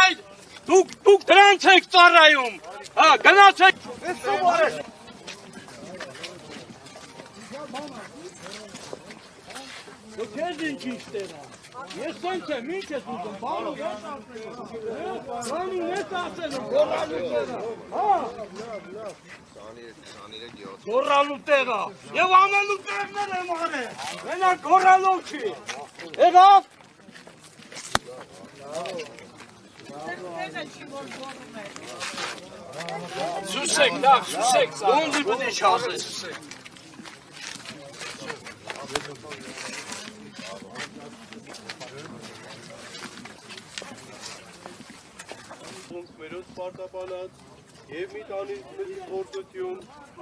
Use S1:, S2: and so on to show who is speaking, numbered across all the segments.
S1: Այդ դուք դրանց եք ծառայում, գնացեք։ Դուք ես ինչ իշտերա, ես սենց եմ, ինչ ես ուզում, բանու ես ասելում, գորալու տեղա, և անելու տեղներ եմ արել, մենակ գորալով չի, եղավ։ Սուսեք, դակ, սուսեք, ոնձի բդի չասես, սուսեք։
S2: Մերոց պարտապանած և մի տանից մեզի խորդություն,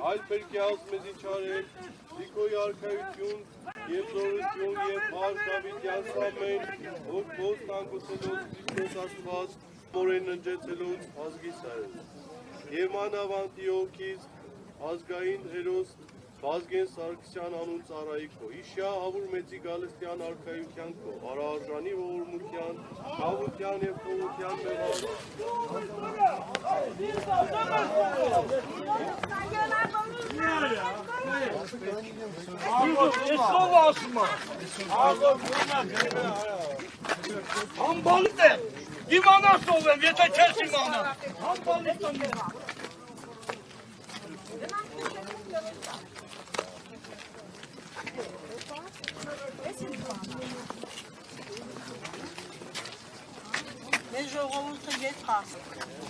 S2: այլ պերկյաս մեզի չարել, դիկոյ արկայություն և զորություն և հար Դավիդյան սամեն, ով բոս տանգուցելոց Քրիստոս աստված, մորեն ընջեցելոց ազգի սարել։ Եվ մանավանդիոքից ազգային հերոս Վազգեն Սարգսյան անուն ծառայիքո, իշյա հավուր մեծի գալստյան արկայության քո, արարժանի ողորմության, կավության և խողության մեղար։
S1: Եսով ասում Համբալիտ եմ, իմանաս ով եմ, եթե չես իմանա, համբալիտ եմ։
S3: Մեր ժողովուրդը ետ խաստ։